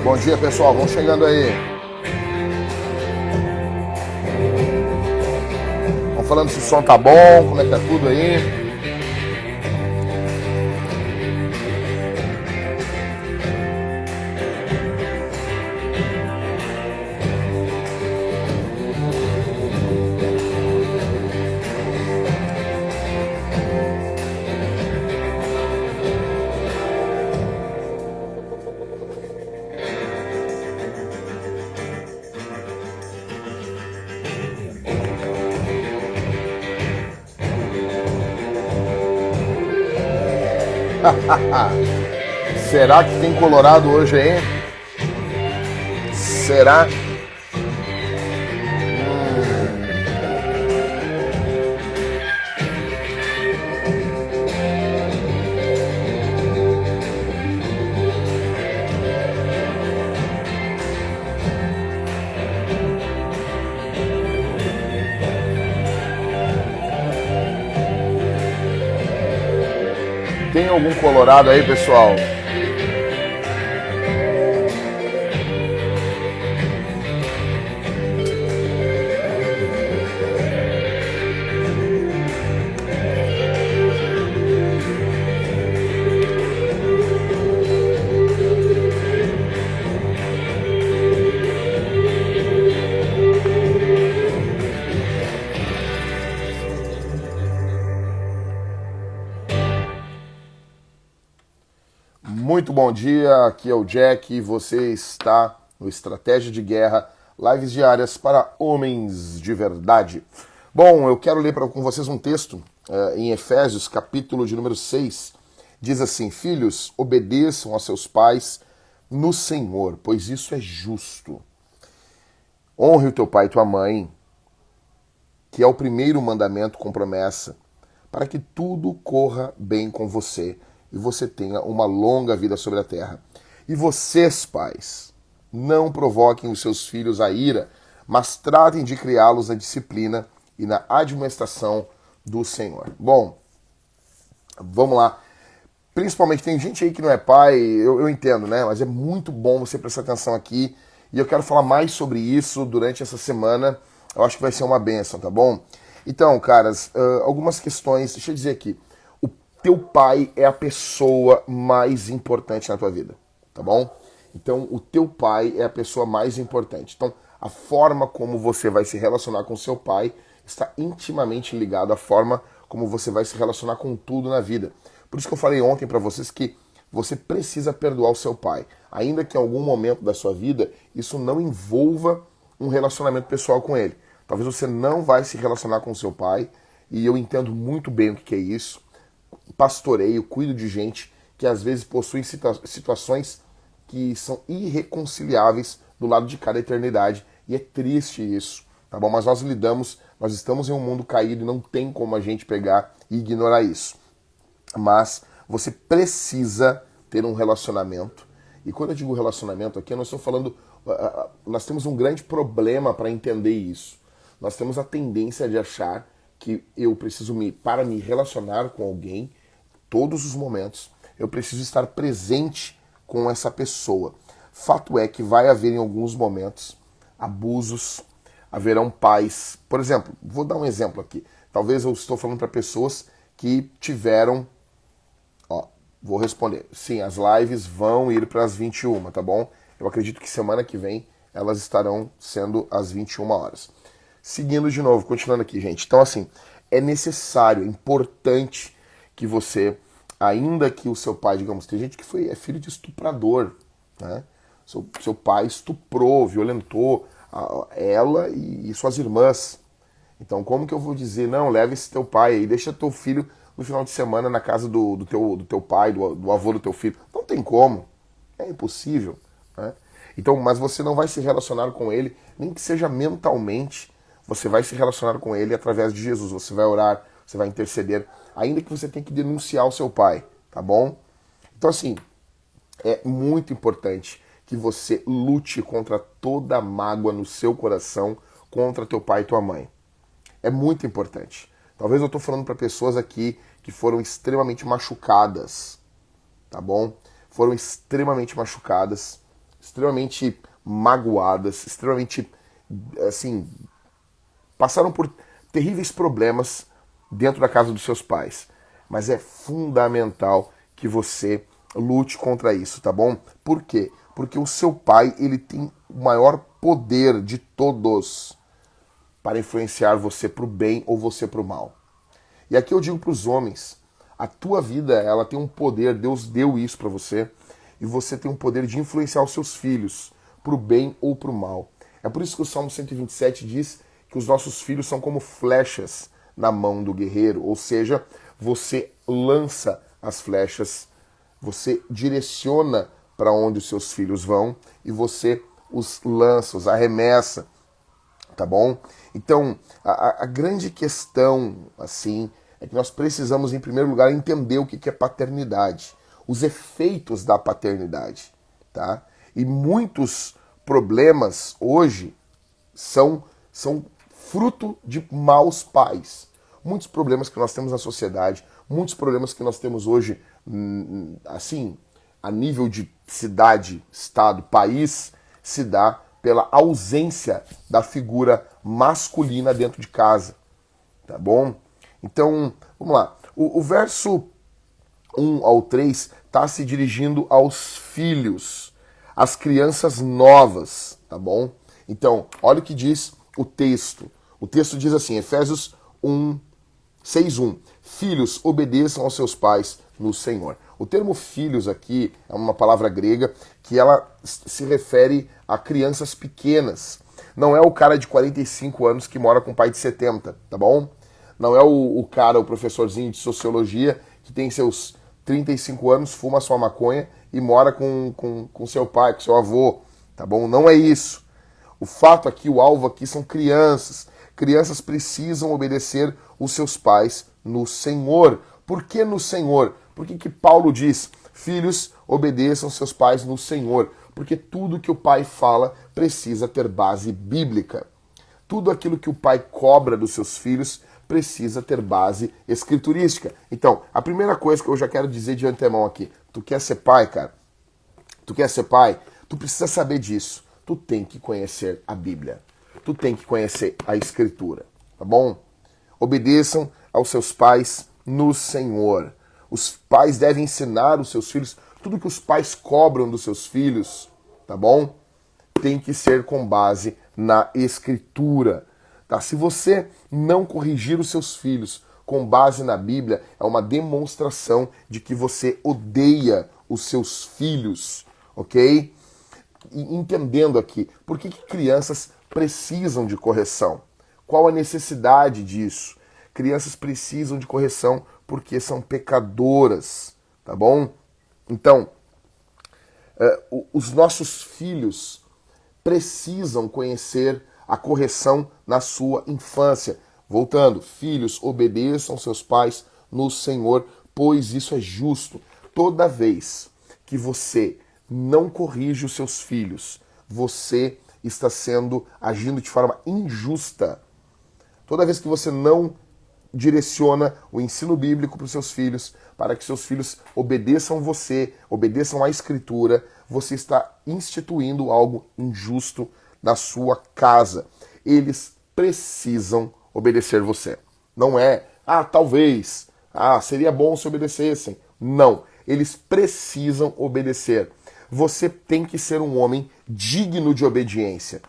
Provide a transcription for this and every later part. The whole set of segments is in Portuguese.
Bom dia, pessoal. Vão chegando aí. Vão falando se o som tá bom, como é que tá tudo aí. Será que tem Colorado hoje aí? Será? Tem algum Colorado aí, pessoal? Muito bom dia, aqui é o Jack e você está no Estratégia de Guerra, lives diárias para homens de verdade. Bom, eu quero ler com vocês um texto em Efésios, capítulo de número 6. Diz assim: Filhos, obedeçam a seus pais no Senhor, pois isso é justo. Honre o teu pai e tua mãe, que é o primeiro mandamento com promessa, para que tudo corra bem com você e você tenha uma longa vida sobre a terra. E vocês, pais, não provoquem os seus filhos à ira, mas tratem de criá-los na disciplina e na admoestação do Senhor. Bom, vamos lá. Principalmente tem gente aí que não é pai, eu entendo, né? Mas é muito bom você prestar atenção aqui. E eu quero falar mais sobre isso durante essa semana. Eu acho que vai ser uma bênção, tá bom? Então, caras, algumas questões. Deixa eu dizer aqui. O teu pai é a pessoa mais importante na tua vida, tá bom? Então, o teu pai é a pessoa mais importante. Então, a forma como você vai se relacionar com o seu pai está intimamente ligado à forma como você vai se relacionar com tudo na vida. Por isso que eu falei ontem para vocês que você precisa perdoar o seu pai. Ainda que em algum momento da sua vida isso não envolva um relacionamento pessoal com ele. Talvez você não vai se relacionar com o seu pai, e eu entendo muito bem o que é isso. Pastoreio, cuido de gente que às vezes possui situações que são irreconciliáveis do lado de cada eternidade, e é triste isso, tá bom? Mas nós estamos em um mundo caído e não tem como a gente pegar e ignorar isso. Mas você precisa ter um relacionamento. E quando eu digo relacionamento aqui, eu não estou falando... Nós temos um grande problema para entender isso. Nós temos a tendência de achar que eu preciso, para me relacionar com alguém, todos os momentos, eu preciso estar presente com essa pessoa. Fato é que vai haver em alguns momentos abusos, haverão pais... Por exemplo, vou dar um exemplo aqui. Talvez eu estou falando para pessoas que tiveram... Vou responder. Sim, as lives vão ir para as 21, tá bom? Eu acredito que semana que vem elas estarão sendo às 21 horas. Seguindo de novo, continuando aqui, gente. Então, assim, é necessário, é importante que você, ainda que o seu pai, digamos, tem gente que é filho de estuprador, né? Seu pai estuprou, violentou ela e suas irmãs. Então, como que eu vou dizer, não, leva esse teu pai aí, deixa teu filho no final de semana na casa do teu pai, do avô do teu filho? Não tem como. É impossível, né? Então, mas você não vai se relacionar com ele, nem que seja mentalmente, você vai se relacionar com ele através de Jesus. Você vai orar, você vai interceder, ainda que você tenha que denunciar o seu pai, tá bom? Então, assim, é muito importante que você lute contra toda mágoa no seu coração contra teu pai e tua mãe. É muito importante. Talvez eu estou falando para pessoas aqui que foram extremamente machucadas, tá bom? Foram extremamente machucadas. extremamente magoadas, extremamente, assim, passaram por terríveis problemas dentro da casa dos seus pais. Mas é fundamental que você lute contra isso, tá bom? Por quê? Porque o seu pai, ele tem o maior poder de todos para influenciar você para o bem ou você para o mal. E aqui eu digo para os homens, a tua vida, ela tem um poder, Deus deu isso para você, e você tem um poder de influenciar os seus filhos para o bem ou para o mal. É por isso que o Salmo 127 diz que os nossos filhos são como flechas na mão do guerreiro, ou seja, você lança as flechas, você direciona para onde os seus filhos vão e você os lança, os arremessa, tá bom? Então, a grande questão, assim, é que nós precisamos, em primeiro lugar, entender o que é paternidade, os efeitos da paternidade, tá? E muitos problemas hoje são fruto de maus pais. Muitos problemas que nós temos na sociedade, muitos problemas que nós temos hoje, assim, a nível de cidade, estado, país, se dá pela ausência da figura masculina dentro de casa, tá bom? Então, vamos lá. O verso 1 ao 3 está se dirigindo aos filhos, às crianças novas, tá bom? Então, olha o que diz o texto. O texto diz assim, Efésios 6:1. Filhos, obedeçam aos seus pais no Senhor. O termo filhos aqui é uma palavra grega que ela se refere a crianças pequenas. Não é o cara de 45 anos que mora com o pai de 70, tá bom? Não é o cara, o professorzinho de sociologia que tem seus 35 anos, fuma sua maconha e mora com seu pai, com seu avô, tá bom? Não é isso. O fato aqui, o alvo aqui são crianças. Crianças precisam obedecer os seus pais no Senhor. Por que no Senhor? Por que Paulo diz, filhos, obedeçam seus pais no Senhor? Porque tudo que o pai fala precisa ter base bíblica. Tudo aquilo que o pai cobra dos seus filhos precisa ter base escriturística. Então, a primeira coisa que eu já quero dizer de antemão aqui, tu quer ser pai, cara? Tu quer ser pai? Tu precisa saber disso. Tu tem que conhecer a Bíblia. Tu tem que conhecer a Escritura, tá bom? Obedeçam aos seus pais no Senhor. Os pais devem ensinar os seus filhos, tudo que os pais cobram dos seus filhos, tá bom? Tem que ser com base na Escritura, tá? Se você não corrigir os seus filhos com base na Bíblia, é uma demonstração de que você odeia os seus filhos, ok? E entendendo aqui, por que crianças precisam de correção? Qual a necessidade disso? Crianças precisam de correção porque são pecadoras, tá bom? Então, os nossos filhos precisam conhecer a correção na sua infância. Voltando, filhos, obedeçam seus pais no Senhor, pois isso é justo. Toda vez que você não corrige os seus filhos, você está agindo de forma injusta. Toda vez que você não direciona o ensino bíblico para os seus filhos, para que seus filhos obedeçam você, obedeçam à Escritura, você está instituindo algo injusto na sua casa. Eles precisam obedecer você. Não é, talvez, seria bom se obedecessem. Não, eles precisam obedecer. Você tem que ser um homem digno de obediência,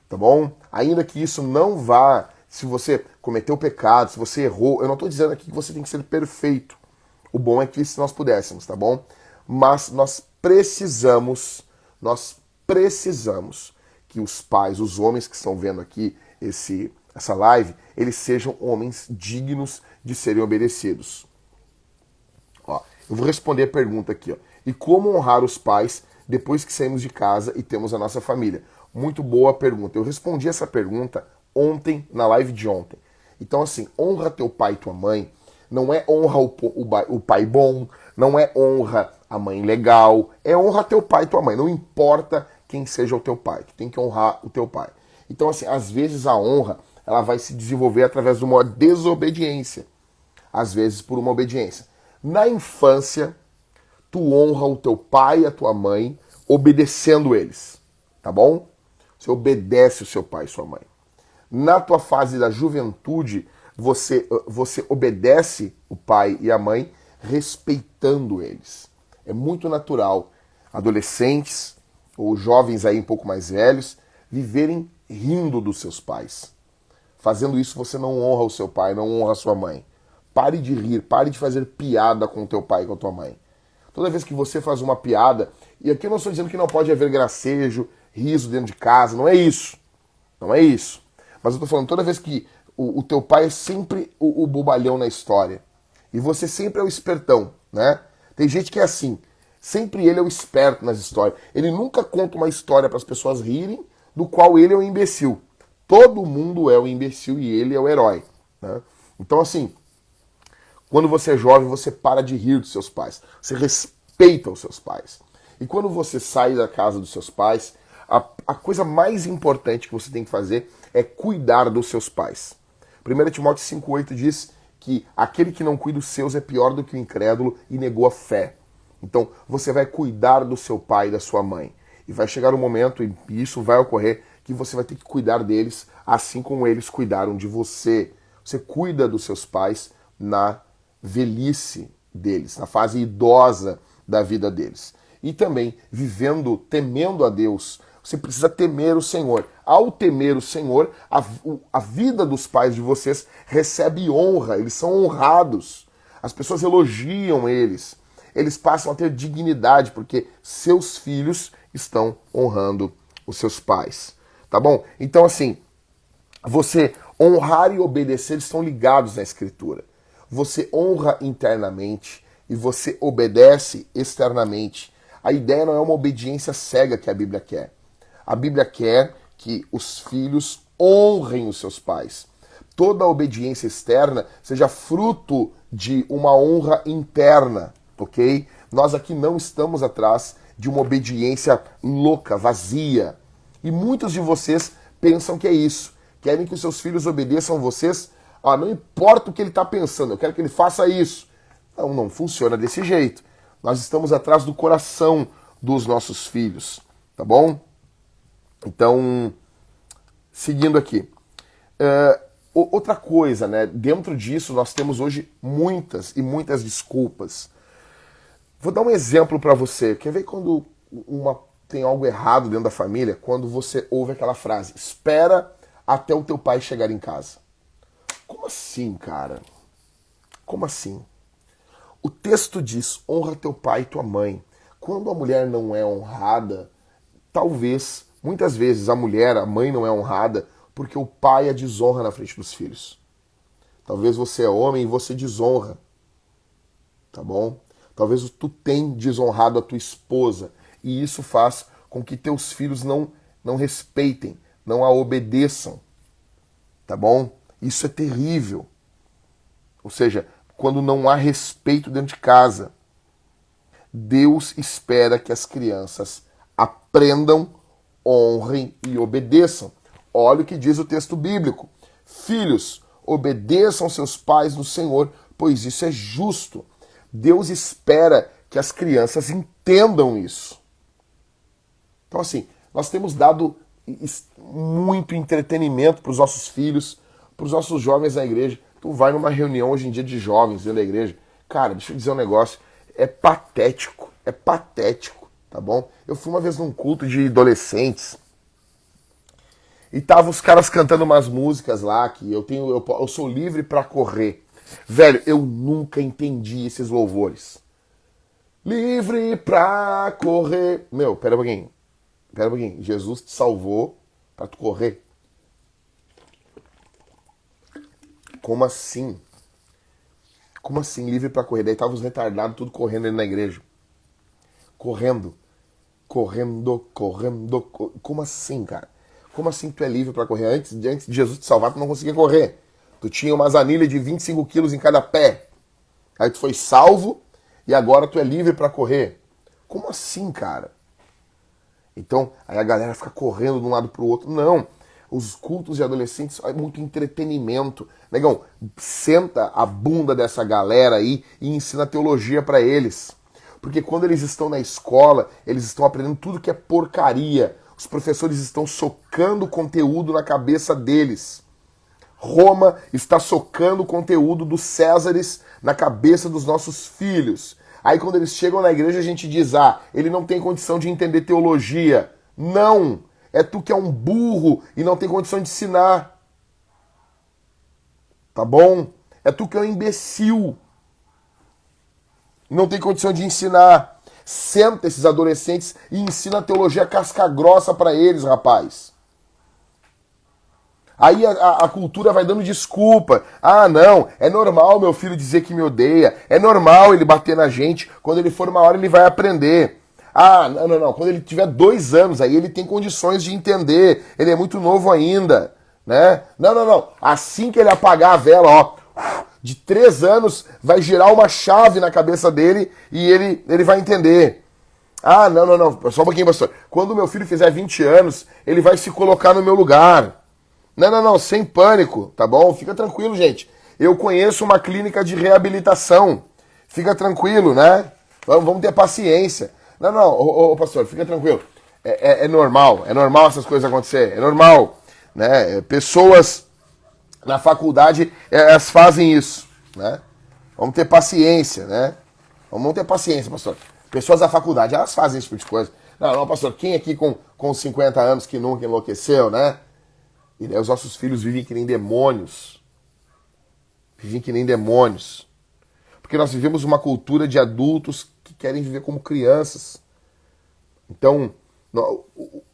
tá bom? Ainda que isso não vá, se você cometeu pecado, se você errou, eu não estou dizendo aqui que você tem que ser perfeito. O bom é que se nós pudéssemos, tá bom? Mas nós precisamos que os pais, os homens que estão vendo aqui essa live, eles sejam homens dignos de serem obedecidos. Ó, eu vou responder a pergunta aqui, ó. E como honrar os pais depois que saímos de casa e temos a nossa família? Muito boa pergunta. Eu respondi essa pergunta ontem, na live de ontem. Então, assim, honra teu pai e tua mãe. Não é honra o pai bom, não é honra a mãe legal, é honra teu pai e tua mãe. Não importa quem seja o teu pai, tu tem que honrar o teu pai. Então, assim, às vezes a honra, ela vai se desenvolver através de uma desobediência. Às vezes por uma obediência. Na infância, tu honra o teu pai e a tua mãe obedecendo eles, tá bom? Você obedece o seu pai e sua mãe. Na tua fase da juventude, você obedece o pai e a mãe respeitando eles. É muito natural adolescentes ou jovens aí um pouco mais velhos viverem rindo dos seus pais. Fazendo isso, você não honra o seu pai, não honra a sua mãe. Pare de rir, pare de fazer piada com o teu pai e com a tua mãe. Toda vez que você faz uma piada, e aqui eu não estou dizendo que não pode haver gracejo, riso dentro de casa, não é isso. Não é isso. Mas eu estou falando, toda vez que o teu pai é sempre o bobalhão na história, e você sempre é o espertão, né? Tem gente que é assim, sempre ele é o esperto nas histórias. Ele nunca conta uma história para as pessoas rirem, do qual ele é o imbecil. Todo mundo é o imbecil e ele é o herói, né? Então, assim, quando você é jovem, você para de rir dos seus pais. Você respeita os seus pais. E quando você sai da casa dos seus pais, a coisa mais importante que você tem que fazer é cuidar dos seus pais. 1 Timóteo 5,8 diz que aquele que não cuida dos seus é pior do que o incrédulo e negou a fé. Então, você vai cuidar do seu pai e da sua mãe. E vai chegar um momento, e isso vai ocorrer, que você vai ter que cuidar deles assim como eles cuidaram de você. Você cuida dos seus pais na velhice deles, na fase idosa da vida deles. E também vivendo, temendo a Deus. Você precisa temer o Senhor. Ao temer o Senhor, a vida dos pais de vocês recebe honra, eles são honrados. As pessoas elogiam eles. Eles passam a ter dignidade, porque seus filhos estão honrando os seus pais. Tá bom? Então, assim, você honrar e obedecer estão ligados na Escritura. Você honra internamente e você obedece externamente. A ideia não é uma obediência cega que a Bíblia quer. A Bíblia quer que os filhos honrem os seus pais. Toda obediência externa seja fruto de uma honra interna, ok? Nós aqui não estamos atrás de uma obediência louca, vazia. E muitos de vocês pensam que é isso. Querem que os seus filhos obedeçam vocês. Não importa o que ele está pensando, eu quero que ele faça isso. Não, não funciona desse jeito. Nós estamos atrás do coração dos nossos filhos, tá bom? Então, seguindo aqui. Outra coisa, né? Dentro disso, nós temos hoje muitas e muitas desculpas. Vou dar um exemplo para você. Quer ver quando tem algo errado dentro da família? Quando você ouve aquela frase, espera até o teu pai chegar em casa. Como assim, cara? Como assim? O texto diz, honra teu pai e tua mãe. Quando a mulher não é honrada, talvez, muitas vezes a mãe não é honrada porque o pai a desonra na frente dos filhos. Talvez você é homem e você desonra, tá bom? Talvez tu tenha desonrado a tua esposa e isso faz com que teus filhos não respeitem, não a obedeçam, tá bom? Isso é terrível. Ou seja, quando não há respeito dentro de casa, Deus espera que as crianças aprendam, honrem e obedeçam. Olha o que diz o texto bíblico. Filhos, obedeçam seus pais no Senhor, pois isso é justo. Deus espera que as crianças entendam isso. Então, assim, nós temos dado muito entretenimento para os nossos filhos, para os nossos jovens na igreja. Tu vai numa reunião hoje em dia de jovens dentro da igreja. Cara, deixa eu dizer um negócio. É patético, tá bom? Eu fui uma vez num culto de adolescentes e tava os caras cantando umas músicas lá que eu sou livre pra correr. Velho, eu nunca entendi esses louvores. Livre pra correr. Meu, pera um pouquinho. Jesus te salvou pra tu correr. Como assim? Como assim, livre pra correr? Daí tava os retardados tudo correndo ali na igreja. Correndo. Como assim, cara? Como assim tu é livre pra correr? Antes de Jesus te salvar, tu não conseguia correr. Tu tinha umas anilhas de 25 quilos em cada pé. Aí tu foi salvo e agora tu é livre pra correr. Como assim, cara? Então, aí a galera fica correndo de um lado pro outro. Não. Os cultos de adolescentes é muito entretenimento. Negão, senta a bunda dessa galera aí e ensina teologia pra eles. Porque quando eles estão na escola, eles estão aprendendo tudo que é porcaria. Os professores estão socando conteúdo na cabeça deles. Roma está socando o conteúdo dos Césares na cabeça dos nossos filhos. Aí quando eles chegam na igreja a gente diz, ele não tem condição de entender teologia. Não! É tu que é um burro e não tem condição de ensinar. Tá bom? É tu que é um imbecil. Não tem condição de ensinar. Senta esses adolescentes e ensina a teologia casca grossa para eles, rapaz. Aí a cultura vai dando desculpa. Não, é normal meu filho dizer que me odeia. É normal ele bater na gente. Quando ele for uma hora ele vai aprender. Não. Quando ele tiver 2 anos, aí ele tem condições de entender. Ele é muito novo ainda, né? Não. Assim que ele apagar a vela, de 3 anos, vai girar uma chave na cabeça dele e ele vai entender. Não. Só um pouquinho, pastor. Quando meu filho fizer 20 anos, ele vai se colocar no meu lugar. Não, sem pânico, tá bom? Fica tranquilo, gente. Eu conheço uma clínica de reabilitação. Fica tranquilo, né? Vamos ter paciência. Não, pastor, fica tranquilo. É normal essas coisas acontecer, é normal, né? Pessoas na faculdade, elas fazem isso, né? Vamos ter paciência, né? Vamos ter paciência, pastor. Pessoas da faculdade, elas fazem esse tipo de coisa. Não, pastor, quem aqui com 50 anos que nunca enlouqueceu, né? E daí os nossos filhos vivem que nem demônios. Vivem que nem demônios. Porque nós vivemos uma cultura de adultos que querem viver como crianças. Então,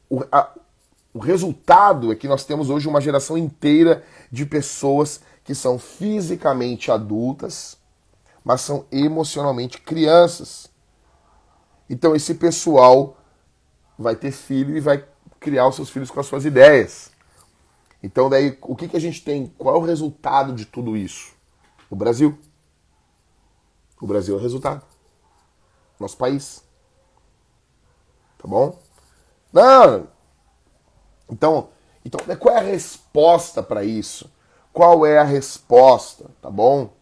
o resultado é que nós temos hoje uma geração inteira de pessoas que são fisicamente adultas, mas são emocionalmente crianças. Então esse pessoal vai ter filho e vai criar os seus filhos com as suas ideias. Então daí, o que a gente tem? Qual é o resultado de tudo isso? O Brasil. O Brasil é o resultado. Nosso país. Tá bom? Não. Então, qual é a resposta para isso? Qual é a resposta? Tá bom?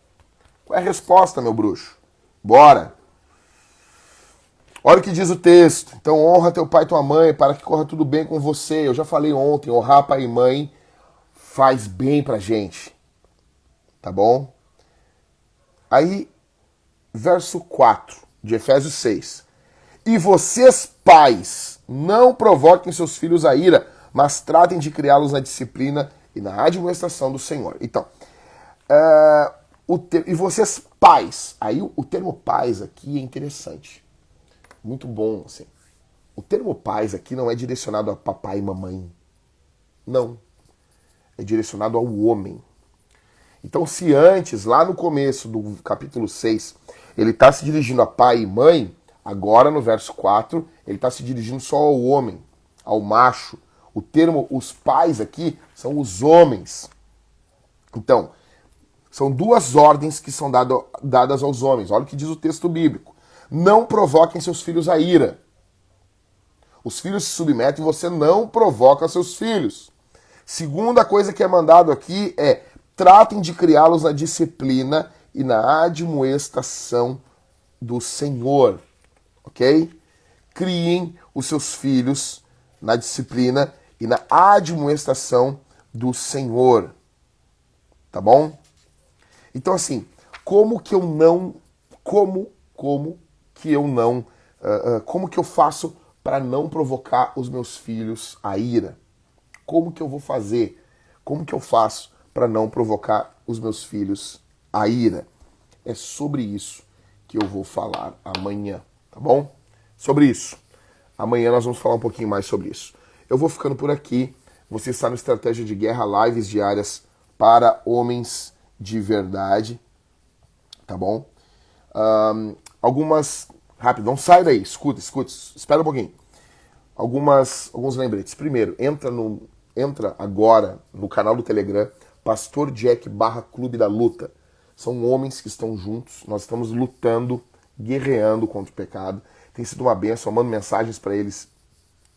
Qual é a resposta, meu bruxo? Bora. Olha o que diz o texto. Então, honra teu pai e tua mãe para que corra tudo bem com você. Eu já falei ontem, honrar pai e mãe faz bem pra gente. Tá bom? Aí, verso 4 de Efésios 6. E vocês, pais, não provoquem seus filhos a ira, mas tratem de criá-los na disciplina e na admoestação do Senhor. Então, e vocês, pais. Aí o termo pais aqui é interessante. Muito bom, assim. O termo pais aqui não é direcionado a papai e mamãe. Não. É direcionado ao homem. Então, se antes, lá no começo do capítulo 6, ele está se dirigindo a pai e mãe, agora no verso 4, ele está se dirigindo só ao homem, ao macho. O termo os pais aqui são os homens. Então, são 2 ordens que são dadas aos homens. Olha o que diz o texto bíblico. Não provoquem seus filhos a ira. Os filhos se submetem e você não provoca seus filhos. Segunda coisa que é mandado aqui é tratem de criá-los na disciplina e na admoestação do Senhor. Ok? Criem os seus filhos na disciplina e na admoestação do Senhor. Tá bom? Então, assim, como que eu faço para não provocar os meus filhos a ira? Como que eu vou fazer? Como que eu faço para não provocar os meus filhos a ira? É sobre isso que eu vou falar amanhã, tá bom? Sobre isso. Amanhã nós vamos falar um pouquinho mais sobre isso. Eu vou ficando por aqui. Você está no Estratégia de Guerra, lives diárias para homens de verdade, tá bom? Rápido, não sai daí, escuta, espera um pouquinho. Alguns lembretes. Primeiro, entra agora no canal do Telegram, Pastor Jack /Clube da Luta. São homens que estão juntos, nós estamos lutando, guerreando contra o pecado. Tem sido uma bênção, eu mando mensagens para eles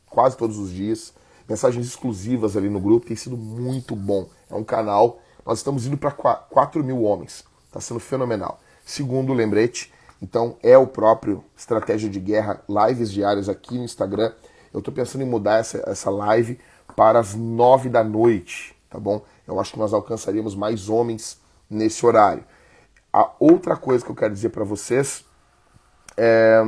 quase todos os dias, mensagens exclusivas ali no grupo, tem sido muito bom. É um canal, nós estamos indo para 4.000 homens, está sendo fenomenal. Segundo lembrete, Então é o próprio Estratégia de Guerra, lives diárias aqui no Instagram. Eu tô pensando em mudar essa live para as 9 da noite, tá bom? Eu acho que nós alcançaríamos mais homens nesse horário. A outra coisa que eu quero dizer para vocês é...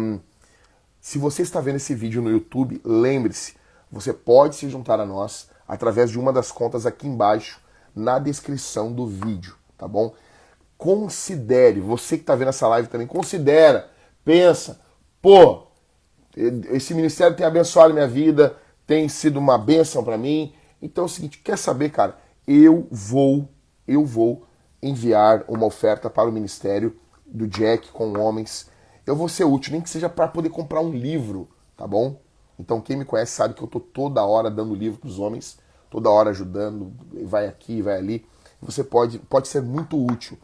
Se você está vendo esse vídeo no YouTube, lembre-se, você pode se juntar a nós através de uma das contas aqui embaixo, na descrição do vídeo, tá bom? Considere, você que está vendo essa live também, considera, pensa, pô, esse ministério tem abençoado minha vida, tem sido uma bênção para mim. Então é o seguinte, quer saber, cara? Eu vou enviar uma oferta para o ministério do Jack com homens. Eu vou ser útil, nem que seja para poder comprar um livro, tá bom? Então quem me conhece sabe que eu tô toda hora dando livro para os homens, toda hora ajudando, vai aqui, vai ali. Você pode ser muito útil.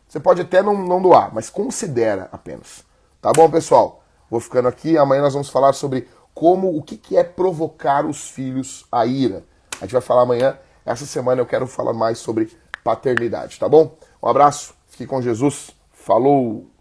Você pode até não doar, mas considera apenas. Tá bom, pessoal? Vou ficando aqui. Amanhã nós vamos falar sobre o que é provocar os filhos à ira. A gente vai falar amanhã. Essa semana eu quero falar mais sobre paternidade, tá bom? Um abraço, fique com Jesus. Falou!